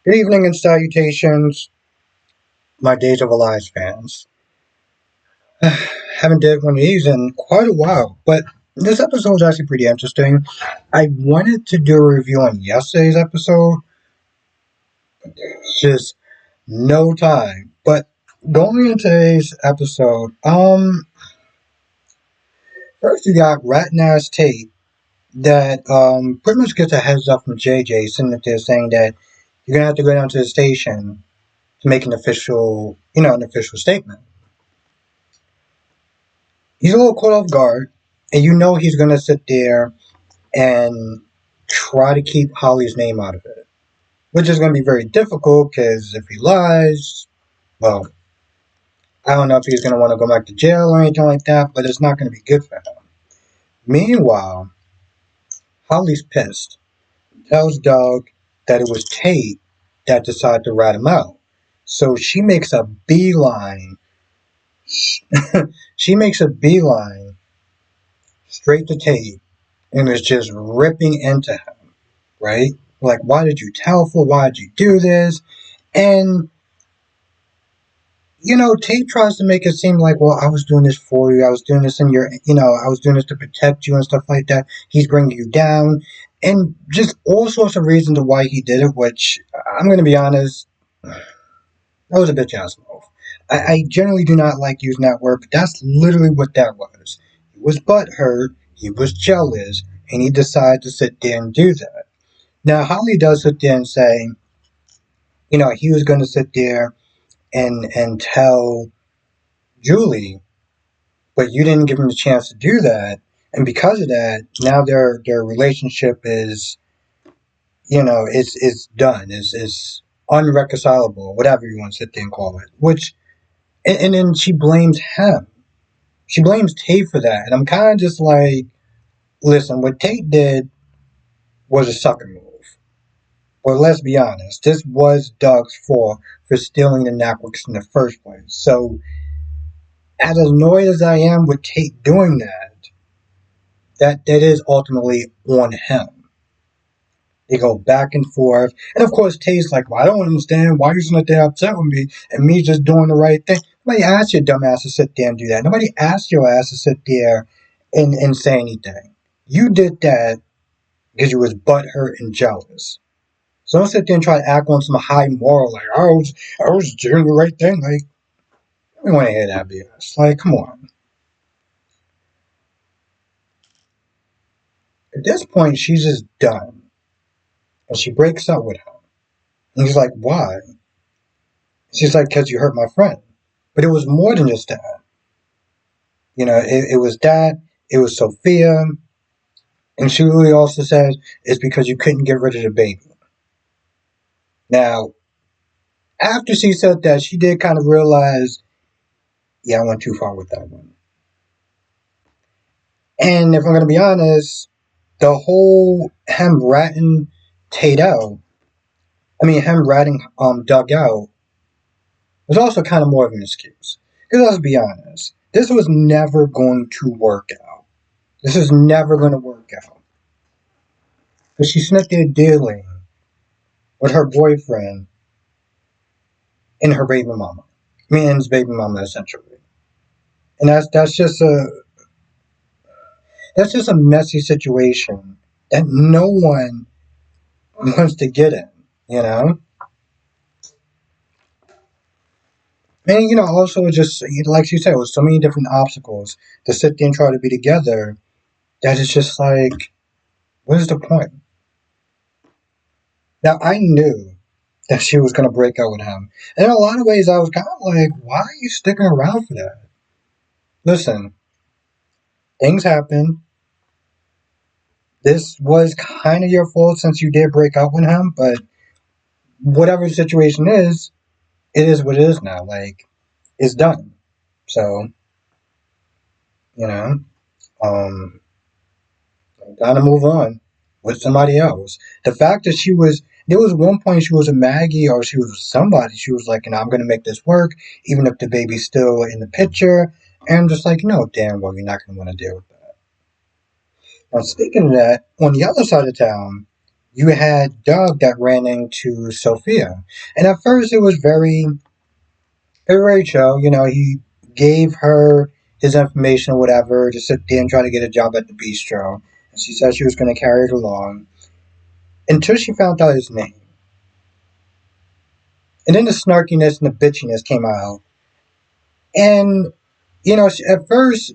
Good evening and salutations, my Days of Allies fans. Haven't did one of these in quite a while, but this episode is actually pretty interesting. I wanted to do a review on yesterday's episode, just no time. But going into today's episode, first you got Ratna's Tate that pretty much gets a heads up from JJ, sitting there saying that you're gonna have to go down to the station to make an official statement. He's a little caught off guard, and you know he's gonna sit there and try to keep Holly's name out of it, which is gonna be very difficult because if he lies, well, I don't know if he's gonna want to go back to jail or anything like that, but it's not gonna be good for him. Meanwhile, Holly's pissed. Tells Doug that it was Tate that decided to rat him out. So she makes a beeline. She makes a beeline straight to Tate and is just ripping into him, right? Like, why did you tell for? Why did you do this? And, Tate tries to make it seem like, well, I was doing this for you. I was doing this I was doing this to protect you and stuff like that. He's bringing you down. And just all sorts of reasons of why he did it, which I'm going to be honest, that was a bitch ass move. I generally do not like using that word, but that's literally what that was. He was butthurt, he was jealous, and he decided to sit there and do that. Now, Holly does sit there and say, he was going to sit there and tell Julie, but you didn't give him the chance to do that. And because of that, now their relationship is, it's done, is unreconcilable, whatever you want to sit there and call it. And then she blames him. She blames Tate for that. And I'm kind of just like, listen, what Tate did was a sucker move. But let's be honest, this was Doug's fault for stealing the networks in the first place. So, as annoyed as I am with Tate doing that is ultimately on him. They go back and forth. And of course, Tate's like, well, I don't understand why you're so damn upset with me and me just doing the right thing. Nobody asked your dumb ass to sit there and do that. Nobody asked your ass to sit there and say anything. You did that because you was butthurt and jealous. So don't sit there and try to act on some high moral, like, I was doing the right thing. Like, we want to hear that BS. Like, come on. At this point, she's just done. And she breaks up with him. And he's like, why? She's like, because you hurt my friend. But it was more than just that. It was that. It was Sophia. And she really also says, it's because you couldn't get rid of the baby. Now, after she said that, she did kind of realize, yeah, I went too far with that one. And if I'm going to be honest, the whole him ratting Tate out, him ratting Doug out, was also kind of more of an excuse. Because let's be honest, this was never going to work out. This is never going to work out. Because she's sitting there dealing with her boyfriend and her baby mama. And his baby mama, essentially. And that's just a messy situation that no one wants to get in, you know? And, also just, like you said, with so many different obstacles to sit there and try to be together, that is just like, what is the point? Now, I knew that she was going to break up with him. And in a lot of ways, I was kind of like, why are you sticking around for that? Listen, things happen. This was kind of your fault since you did break up with him, but whatever the situation is, it is what it is now. Like, it's done. So, you know, um, gotta move on with somebody else. The fact that there was one point she was a Maggie or she was somebody, she was like, I'm gonna make this work, even if the baby's still in the picture. And I'm just like, no, damn well, you're not gonna want to deal with that. Now, speaking of that, on the other side of town, you had Doug that ran into Sophia. And at first it was very chill. He gave her his information or whatever to sit there and try to get a job at the bistro. And she said she was going to carry it along until she found out his name. And then the snarkiness and the bitchiness came out. And, at first,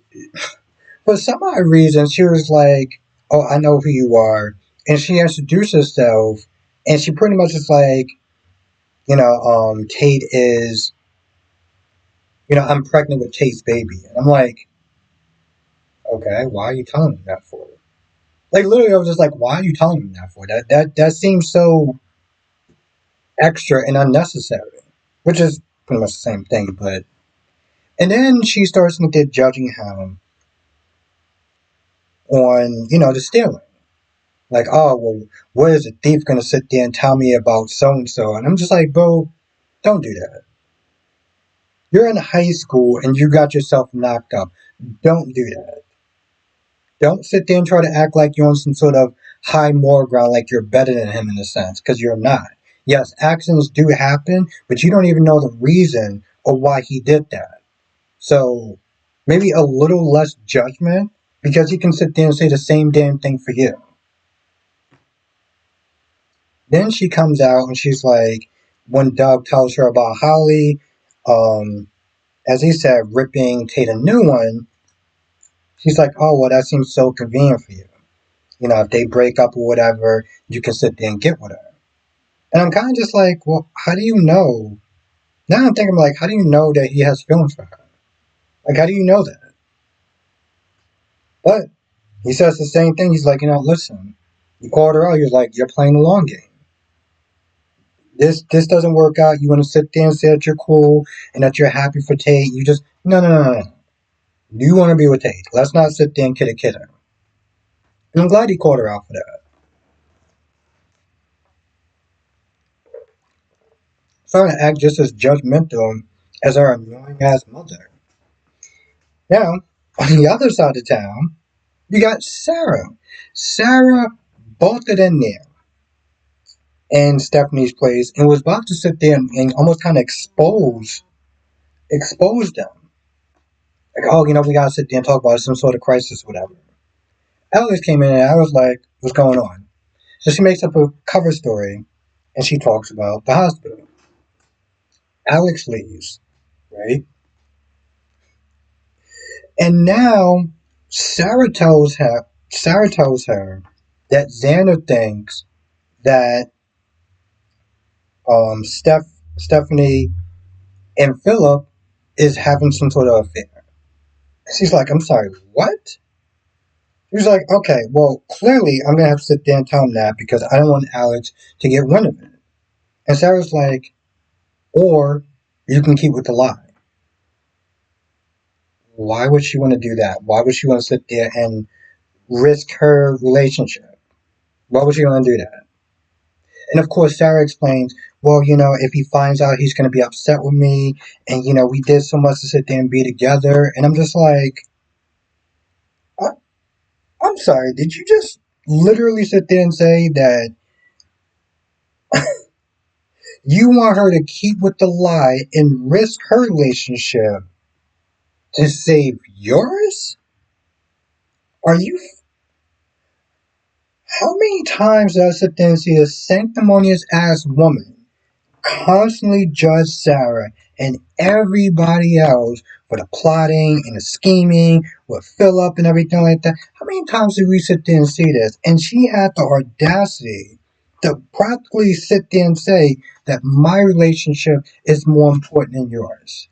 for some odd reason, she was like, "Oh, I know who you are." And she introduced herself. And she pretty much was like, Tate is, I'm pregnant with Tate's baby. And I'm like, okay, why are you telling me that for? Like, literally, I was just like, why are you telling me that for? That seems so extra and unnecessary, which is pretty much the same thing. But and then she starts with the judging him on, the stealing. Like, oh well, what is a thief gonna sit there and tell me about so and so? And I'm just like, bro, don't do that. You're in high school and you got yourself knocked up. Don't do that. Don't sit there and try to act like you're on some sort of high moral ground, like you're better than him in a sense, because you're not. Yes, accidents do happen, but you don't even know the reason or why he did that. So maybe a little less judgment, because he can sit there and say the same damn thing for you. Then she comes out and she's like, when Doug tells her about Holly, um, as he said, ripping Tate a new one, she's like, oh, well, that seems so convenient for you. If they break up or whatever, you can sit there and get with her. And I'm kind of just like, well, how do you know? Now I'm thinking, like, how do you know that he has feelings for her? Like, how do you know that? But he says the same thing. He's like, listen, you called her out. He's like, you're playing the long game. This doesn't work out. You want to sit there and say that you're cool and that you're happy for Tate. You just, no, no, no, no. You want to be with Tate. Let's not sit there and kid her. And I'm glad he called her out for that. Starting to act just as judgmental as our annoying ass mother. Now, on the other side of town, you got Sarah. Sarah bolted in there in Stephanie's place and was about to sit there and almost kind of expose them. Like, oh, we gotta sit there and talk about some sort of crisis, or whatever. Alex came in and I was like, what's going on? So she makes up a cover story and she talks about the hospital. Alex leaves, right? And now Sarah tells her that Xander thinks that Stephanie and Philip is having some sort of affair. She's like, I'm sorry, what? He's like, okay, well, clearly I'm gonna have to sit there and tell him that because I don't want Alex to get wind of it. And Sarah's like, or you can keep with the lie. Why would she want to do that? Why would she want to sit there and risk her relationship? Why would she want to do that? And of course, Sarah explains, well, if he finds out, he's going to be upset with me. And, we did so much to sit there and be together. And I'm just like, I- I'm sorry, did you just literally sit there and say that you want her to keep with the lie and risk her relationship to save yours? Are you. How many times did I sit there and see a sanctimonious ass woman constantly judge Sarah and everybody else for the plotting and the scheming with Philip and everything like that? How many times did we sit there and see this? And she had the audacity to practically sit there and say that my relationship is more important than yours.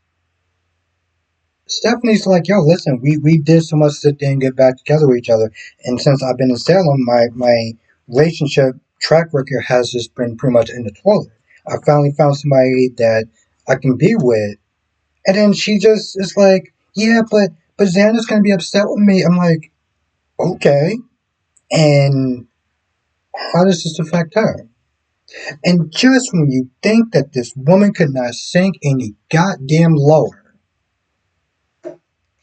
Stephanie's like, yo, listen, we did so much to sit there and get back together with each other. And since I've been in Salem, my relationship track record has just been pretty much in the toilet. I finally found somebody that I can be with. And then she just is like, yeah, but Xander's gonna be upset with me. I'm like, okay. And how does this affect her? And just when you think that this woman could not sink any goddamn lower,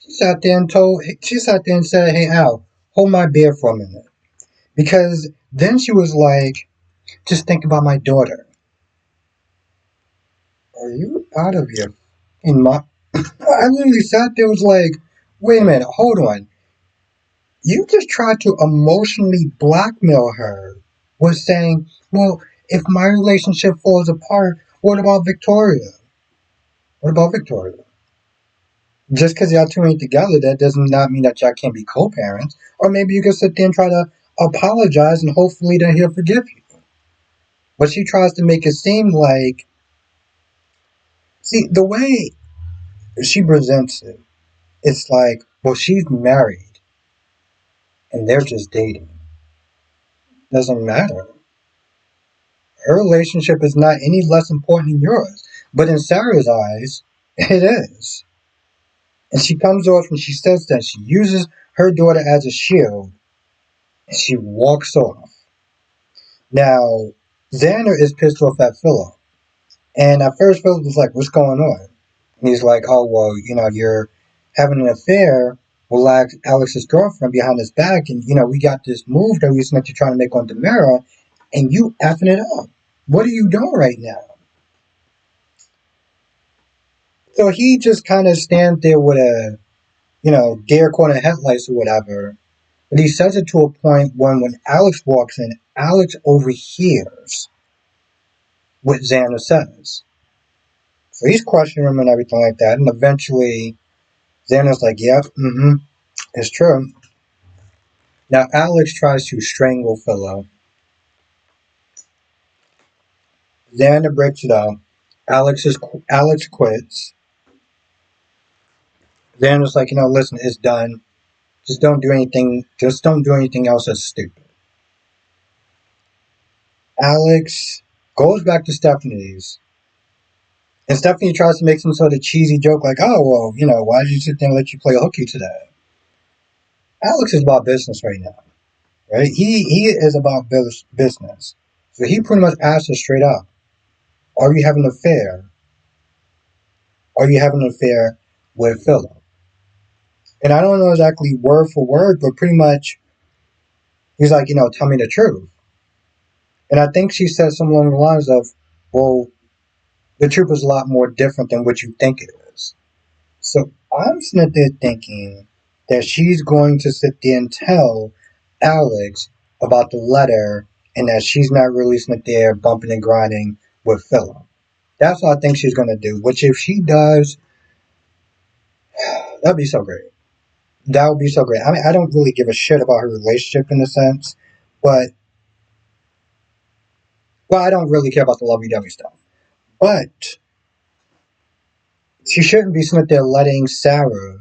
she sat there and said, hey Al, hold my beer for a minute. Because then she was like, Just think about my daughter. Are you out of your in my I literally sat there was like, wait a minute, hold on. You just tried to emotionally blackmail her with saying, well, if my relationship falls apart, what about Victoria? What about Victoria? Just because y'all two ain't together, that does not mean that y'all can't be co-parents. Or maybe you can sit there and try to apologize and hopefully that he'll forgive you. But she tries to make it seem like, see, the way she presents it, it's like, well, she's married and they're just dating. Doesn't matter. Her relationship is not any less important than yours. But in Sarah's eyes, it is. And she comes off and she says that she uses her daughter as a shield and she walks off. Now, Xander is pissed off at Philip. And at first, Philip was like, what's going on? And he's like, oh, well, you're having an affair with Alex's girlfriend behind his back. And, we got this move that we was meant to try to make on Demira, and you effing it up. What are you doing right now? So he just kind of stands there with a, deer corner headlights or whatever. But he says it to a point when Alex walks in, Alex overhears what Xander says. So he's questioning him and everything like that. And eventually, Xander's like, yep, it's true. Now, Alex tries to strangle Philo. Xander breaks it up. Alex quits. Xander's like, listen, it's done. Just don't do anything. Just don't do anything else that's stupid. Alex goes back to Stephanie's. And Stephanie tries to make some sort of cheesy joke like, oh, well, why did you sit there and let you play hooky today? Alex is about business right now, right? He is about business. So he pretty much asked her straight up, are you having an affair? Are you having an affair with Philip? And I don't know exactly word for word, but pretty much he's like, tell me the truth. And I think she said something along the lines of, well, the truth is a lot more different than what you think it is. So I'm sitting there thinking that she's going to sit there and tell Alex about the letter and that she's not really sitting there bumping and grinding with Philip. That's what I think she's going to do. Which if she does, that'd be so great. That would be so great. I mean, I don't really give a shit about her relationship in a sense, but, well, I don't really care about the lovey-dovey stuff. But she shouldn't be sitting there letting Sarah,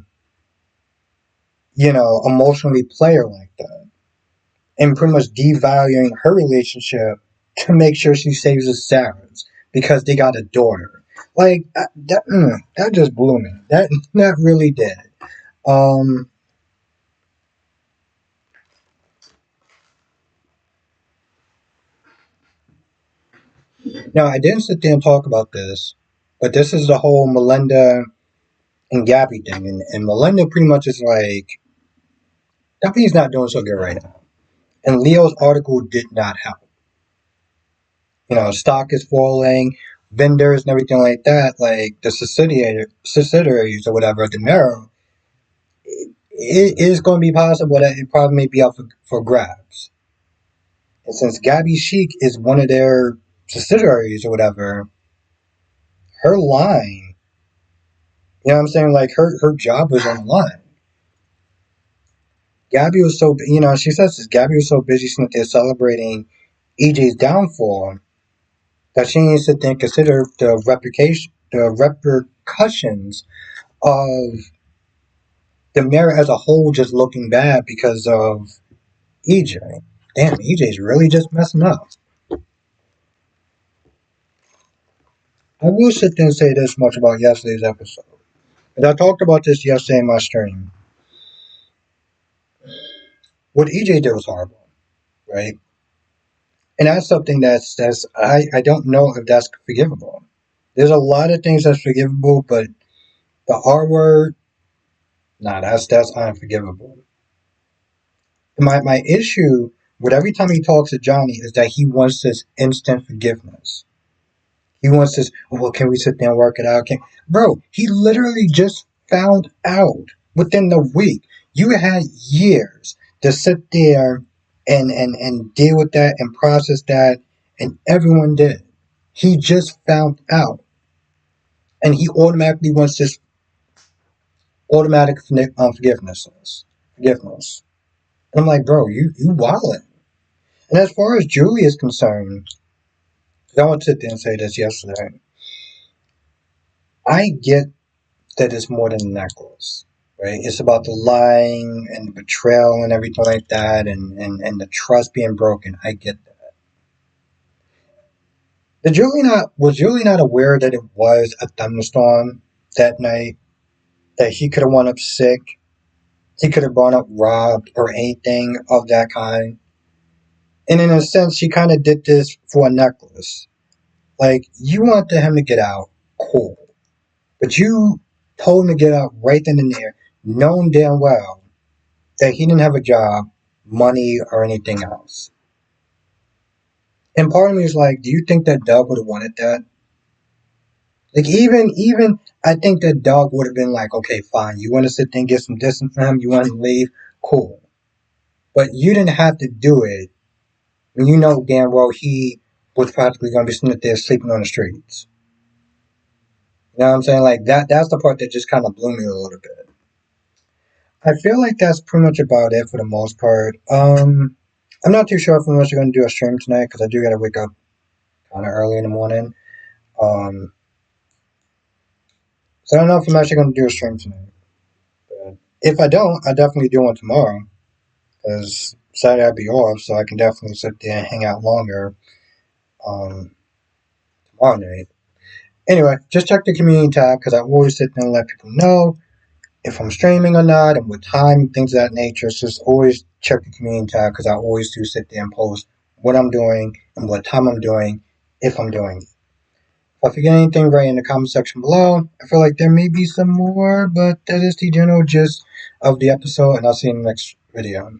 emotionally play her like that. And pretty much devaluing her relationship to make sure she saves the Sarahs because they got a daughter. Like, that just blew me. That really did. Um, Now, I didn't sit there and talk about this, but this is the whole Melinda and Gabby thing. And Melinda pretty much is like, Gabby's not doing so good right now. And Leo's article did not help. Stock is falling, vendors and everything like that, like the subsidiaries or whatever at the Marrow, it is going to be possible that it probably may be up for grabs. And since Gabby Chic is one of their subsidiaries or whatever, her line, what I'm saying? Like her job was on the line. Gabby was so, she says this, Gabby was so busy sitting there celebrating EJ's downfall that she needs to then consider the repercussions of the mayor as a whole just looking bad because of EJ. Damn, EJ's really just messing up. I will sit there and say this much about yesterday's episode. And I talked about this yesterday in my stream. What EJ did was horrible, right? And that's something that's I don't know if that's forgivable. There's a lot of things that's forgivable, but the R word, nah, that's unforgivable. My issue with every time he talks to Johnny is that he wants this instant forgiveness. He wants this, oh, well, can we sit there and work it out? Bro, he literally just found out within the week. You had years to sit there and deal with that and process that, and everyone did. He just found out. And he automatically wants this automatic forgiveness. Forgiveness. And I'm like, bro, you wildin'. And as far as Julie is concerned, 'cause I want to sit there and say this yesterday, I get that it's more than a necklace, right? It's about the lying and the betrayal and everything like that, and the trust being broken. I get that. Was Julie not aware that it was a thunderstorm that night? That he could have wound up sick, he could have wound up robbed or anything of that kind. And in a sense, she kind of did this for a necklace. Like, you wanted him to get out, cool. But you told him to get out right then and there, knowing damn well that he didn't have a job, money, or anything else. And part of me is like, do you think that Doug would have wanted that? Like, even I think that Doug would have been like, okay, fine, you want to sit there and get some distance from him, you want to leave, cool. But you didn't have to do it when you know damn well he was practically going to be sitting there sleeping on the streets. You know what I'm saying? Like, that's the part that just kind of blew me a little bit. I feel like that's pretty much about it for the most part. I'm not too sure if I'm actually going to do a stream tonight because I do got to wake up kind of early in the morning. Um, so I don't know if I'm actually going to do a stream tonight. But if I don't, I definitely do one tomorrow because Saturday I'll be off, so I can definitely sit there and hang out longer um, tomorrow night. Anyway, just check the community tab because I always sit there and let people know if I'm streaming or not and what time, things of that nature. So just always check the community tab because I always do sit there and post what I'm doing and what time I'm doing if I'm doing it. If I forget anything, write in the comment section below. I feel like there may be some more, but that is the general gist of the episode, and I'll see you in the next video.